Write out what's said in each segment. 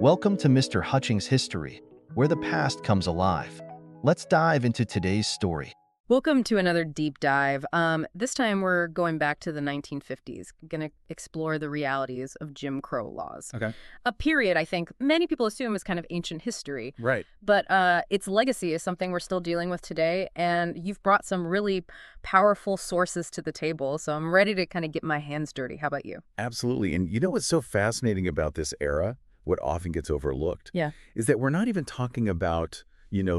Welcome to Mr. Hutchings History, where the past comes alive. Let's dive into today's story. Welcome to another deep dive. This time we're going back to the 1950s, going to explore the realities of Jim Crow laws. Okay. A period I think many people assume is kind of ancient history, Right. but its legacy is something we're still dealing with today, and you've brought some really powerful sources to the table, so I'm ready to kind of get my hands dirty. How about you? Absolutely. And you know what's so fascinating about this era, what often gets overlooked, Yeah. is that we're not even talking about,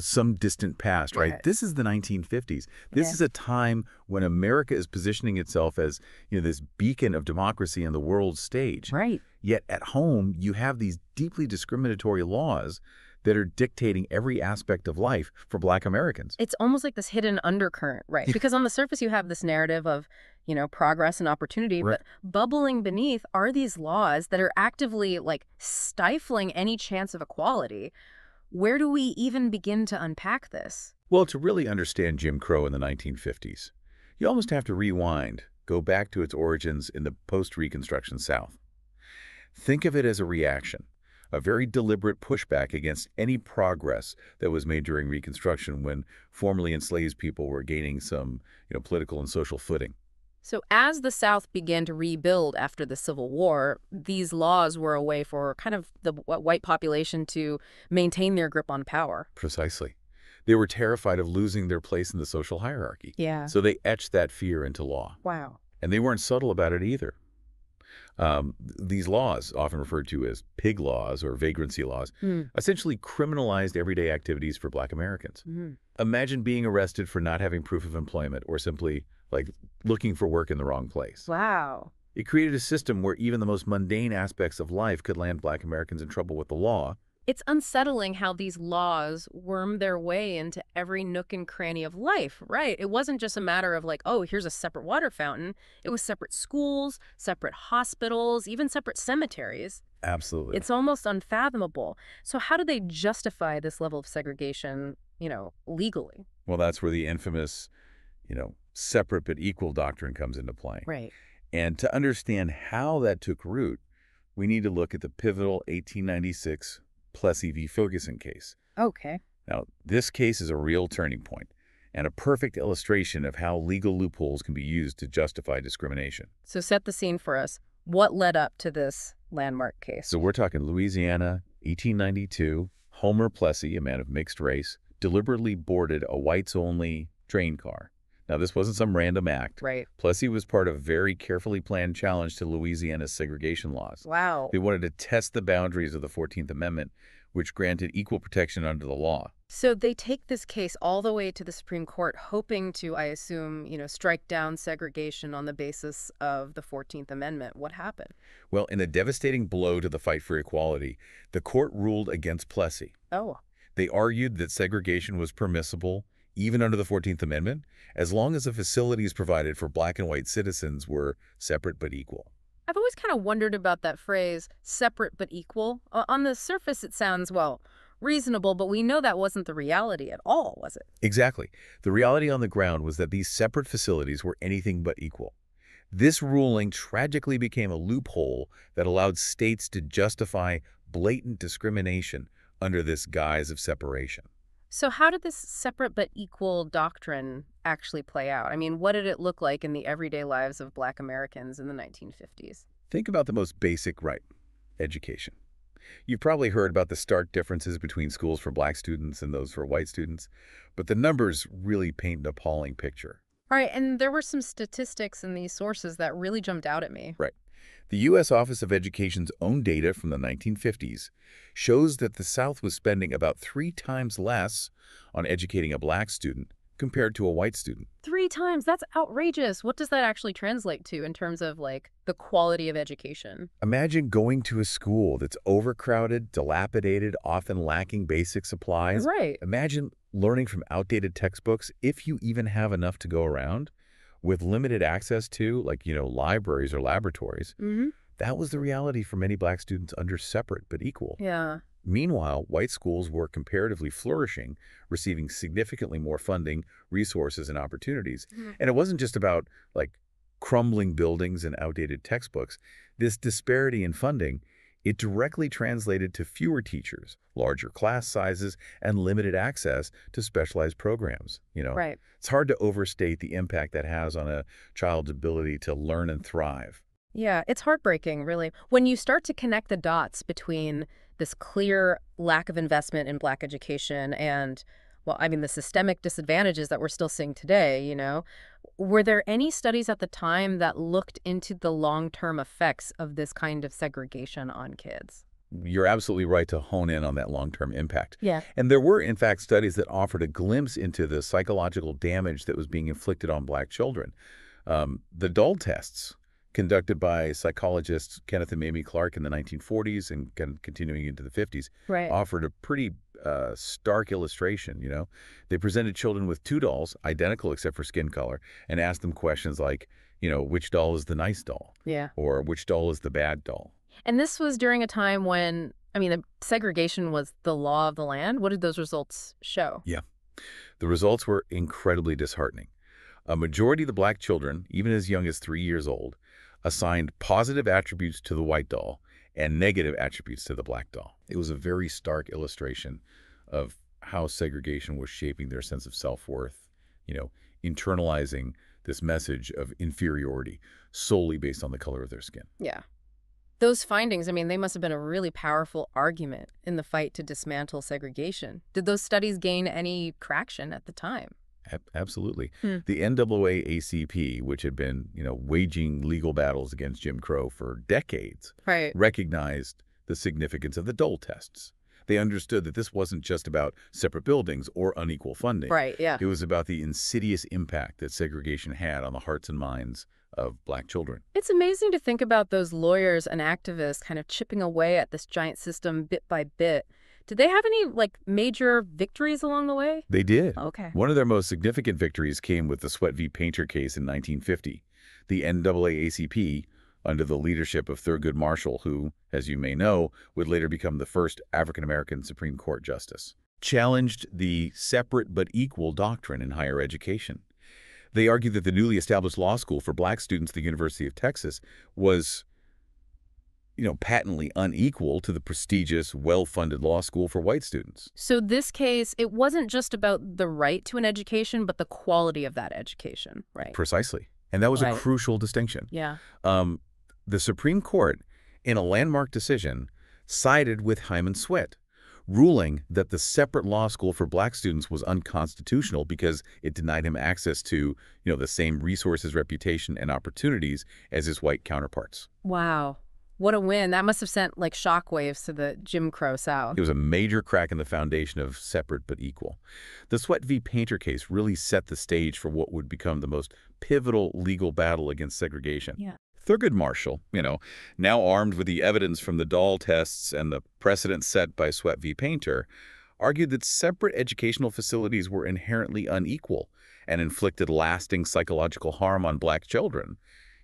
some distant past, right? Right. This is the 1950s. This Yeah. is a time when America is positioning itself as, this beacon of democracy on the world stage. Right. Yet at home, you have these deeply discriminatory laws that are dictating every aspect of life for Black Americans. It's almost like this hidden undercurrent, right? Because on the surface you have this narrative of, progress and opportunity, Right. but bubbling beneath are these laws that are actively like stifling any chance of equality. Where do we even begin to unpack this? Well, to really understand Jim Crow in the 1950s, you almost have to rewind, go back to its origins in the post-Reconstruction South. Think of it as a reaction, a very deliberate pushback against any progress that was made during Reconstruction when formerly enslaved people were gaining some, political and social footing. So as the South began to rebuild after the Civil War, these laws were a way for kind of the white population to maintain their grip on power. Precisely. They were terrified of losing their place in the social hierarchy. Yeah. So they etched that fear into law. Wow. And they weren't subtle about it either. These laws, often referred to as pig laws or vagrancy laws, essentially criminalized everyday activities for Black Americans. Imagine being arrested for not having proof of employment or simply, looking for work in the wrong place. Wow. It created a system where even the most mundane aspects of life could land Black Americans in trouble with the law. It's unsettling how these laws worm their way into every nook and cranny of life, right? It wasn't just a matter of like, oh, here's a separate water fountain. It was separate schools, separate hospitals, even separate cemeteries. Absolutely. It's almost unfathomable. So how do they justify this level of segregation, legally? Well, that's where the infamous, separate but equal doctrine comes into play. Right. And to understand how that took root, we need to look at the pivotal 1896 Plessy v. Ferguson case. Okay. Now, this case is a real turning point and a perfect illustration of how legal loopholes can be used to justify discrimination. So set the scene for us. What led up to this landmark case? So we're talking Louisiana, 1892. Homer Plessy, a man of mixed race, deliberately boarded a whites-only train car. Now, this wasn't some random act. Right. Plessy was part of a very carefully planned challenge to Louisiana's segregation laws. Wow. They wanted to test the boundaries of the 14th Amendment, which granted equal protection under the law. So they take this case all the way to the Supreme Court, hoping to, I assume, strike down segregation on the basis of the 14th Amendment. What happened? Well, in a devastating blow to the fight for equality, the court ruled against Plessy. Oh. They argued that segregation was permissible, even under the 14th Amendment, as long as the facilities provided for Black and white citizens were separate but equal. I've always kind of wondered about that phrase, separate but equal. On the surface, it sounds, well, reasonable, but we know that wasn't the reality at all, was it? Exactly. The reality on the ground was that these separate facilities were anything but equal. This ruling tragically became a loophole that allowed states to justify blatant discrimination under this guise of separation. So how did this separate but equal doctrine actually play out? I mean, what did it look like in the everyday lives of Black Americans in the 1950s? Think about the most basic right, education. You've probably heard about the stark differences between schools for Black students and those for white students, but the numbers really paint an appalling picture. All right, and there were some statistics in these sources that really jumped out at me. Right. The U.S. Office of Education's own data from the 1950s shows that the South was spending about 3 times less on educating a Black student compared to a white student. 3 times? That's outrageous. What does that actually translate to in terms of, the quality of education? Imagine going to a school that's overcrowded, dilapidated, often lacking basic supplies. Right. Imagine learning from outdated textbooks, if you even have enough to go around, with limited access to, libraries or laboratories. Mm-hmm. That was the reality for many Black students under separate but equal. Yeah. Meanwhile, white schools were comparatively flourishing, receiving significantly more funding, resources, and opportunities. And it wasn't just about, crumbling buildings and outdated textbooks. This disparity in funding, It directly translated to fewer teachers, larger class sizes, and limited access to specialized programs. Right. It's hard to overstate the impact that has on a child's ability to learn and thrive. Yeah, it's heartbreaking, really. When you start to connect the dots between this clear lack of investment in Black education and, well, I mean, the systemic disadvantages that we're still seeing today, were there any studies at the time that looked into the long-term effects of this kind of segregation on kids? You're absolutely right to hone in on that long-term impact. Yeah. And there were, in fact, studies that offered a glimpse into the psychological damage that was being inflicted on Black children. The Dull tests, conducted by psychologists Kenneth and Mamie Clark in the 1940s and continuing into the 50s, Right. offered a pretty stark illustration. They presented children with two dolls, identical except for skin color, and asked them questions like, which doll is the nice doll? Yeah. Or which doll is the bad doll? And this was during a time when, I mean, the segregation was the law of the land. What did those results show? Yeah. The results were incredibly disheartening. A majority of the Black children, even as young as 3 years old, assigned positive attributes to the white doll and negative attributes to the Black doll. It was a very stark illustration of how segregation was shaping their sense of self-worth, internalizing this message of inferiority solely based on the color of their skin. Yeah. Those findings, I mean, they must have been a really powerful argument in the fight to dismantle segregation. Did those studies gain any traction at the time? Absolutely. Hmm. The NAACP, which had been, waging legal battles against Jim Crow for decades, Right. recognized the significance of the Dole tests. They understood that this wasn't just about separate buildings or unequal funding. Right, yeah. It was about the insidious impact that segregation had on the hearts and minds of Black children. It's amazing to think about those lawyers and activists kind of chipping away at this giant system bit by bit. Did they have any, major victories along the way? They did. Okay. One of their most significant victories came with the Sweatt v. Painter case in 1950. The NAACP, under the leadership of Thurgood Marshall, who, as you may know, would later become the first African-American Supreme Court justice, challenged the separate but equal doctrine in higher education. They argued that the newly established law school for Black students at the University of Texas was, patently unequal to the prestigious, well-funded law school for white students. So this case, it wasn't just about the right to an education, but the quality of that education, right? Precisely. And that was Right. a crucial distinction. Yeah. The Supreme Court, in a landmark decision, sided with Hyman Sweatt, ruling that the separate law school for Black students was unconstitutional because it denied him access to, the same resources, reputation, and opportunities as his white counterparts. Wow. What a win. That must have sent, shockwaves to the Jim Crow South. It was a major crack in the foundation of separate but equal. The Sweatt v. Painter case really set the stage for what would become the most pivotal legal battle against segregation. Yeah. Thurgood Marshall, now armed with the evidence from the Dole tests and the precedent set by Sweatt v. Painter, argued that separate educational facilities were inherently unequal and inflicted lasting psychological harm on Black children,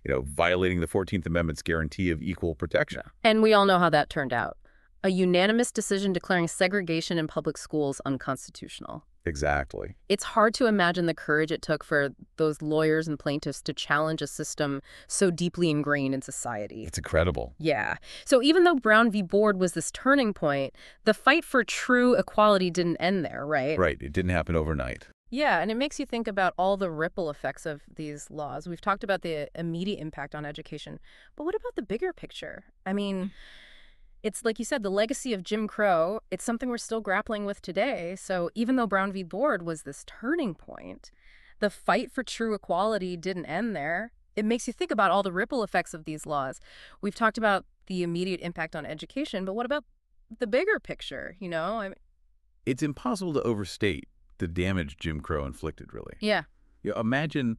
violating the 14th Amendment's guarantee of equal protection. And we all know how that turned out. A unanimous decision declaring segregation in public schools unconstitutional. Exactly. It's hard to imagine the courage it took for those lawyers and plaintiffs to challenge a system so deeply ingrained in society. It's incredible. Yeah. So even though Brown v. Board was this turning point, the fight for true equality didn't end there, right? Right. It didn't happen overnight. Yeah, and it makes you think about all the ripple effects of these laws. We've talked about the immediate impact on education, but what about the bigger picture? I mean, it's like you said, the legacy of Jim Crow, it's something we're still grappling with today. So even though Brown v. Board was this turning point, the fight for true equality didn't end there. It makes you think about all the ripple effects of these laws. We've talked about the immediate impact on education, but what about the bigger picture, It's impossible to overstate the damage Jim Crow inflicted, really. Yeah. Imagine,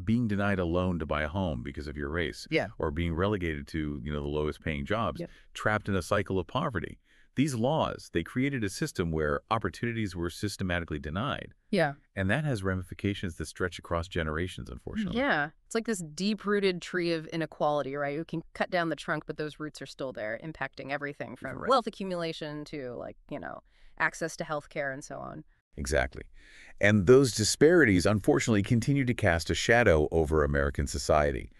being denied a loan to buy a home because of your race. Yeah. Or being relegated to, the lowest paying jobs, Yep. trapped in a cycle of poverty. These laws, they created a system where opportunities were systematically denied. Yeah. And that has ramifications that stretch across generations, unfortunately. Yeah. It's like this deep-rooted tree of inequality, right? You can cut down the trunk, but those roots are still there, impacting everything from Right. wealth accumulation to, access to health care and so on. Exactly. And those disparities, unfortunately, continue to cast a shadow over American society.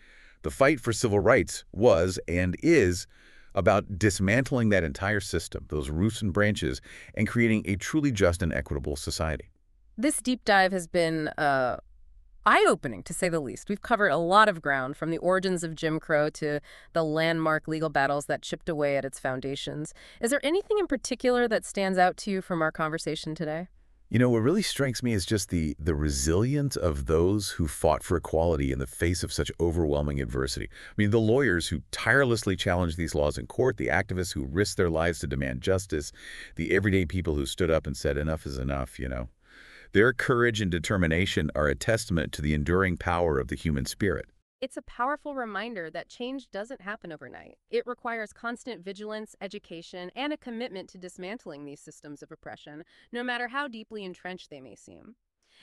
The fight for civil rights was and is about dismantling that entire system, those roots and branches, and creating a truly just and equitable society. This deep dive has been eye-opening, to say the least. We've covered a lot of ground, from the origins of Jim Crow to the landmark legal battles that chipped away at its foundations. Is there anything in particular that stands out to you from our conversation today? You know, what really strikes me is just the resilience of those who fought for equality in the face of such overwhelming adversity. I mean, the lawyers who tirelessly challenged these laws in court, the activists who risked their lives to demand justice, the everyday people who stood up and said enough is enough, you know. Their courage and determination are a testament to the enduring power of the human spirit. It's a powerful reminder that change doesn't happen overnight. It requires constant vigilance, education, and a commitment to dismantling these systems of oppression, no matter how deeply entrenched they may seem.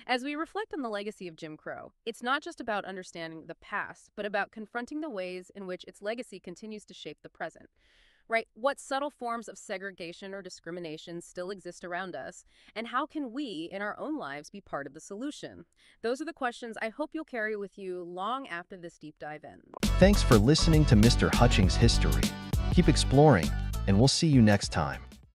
As we reflect on the legacy of Jim Crow, it's not just about understanding the past, but about confronting the ways in which its legacy continues to shape the present. Right? What subtle forms of segregation or discrimination still exist around us, and how can we, in our own lives, be part of the solution? Those are the questions I hope you'll carry with you long after this deep dive ends. Thanks for listening to Mr. Hutchings' History. Keep exploring, and we'll see you next time.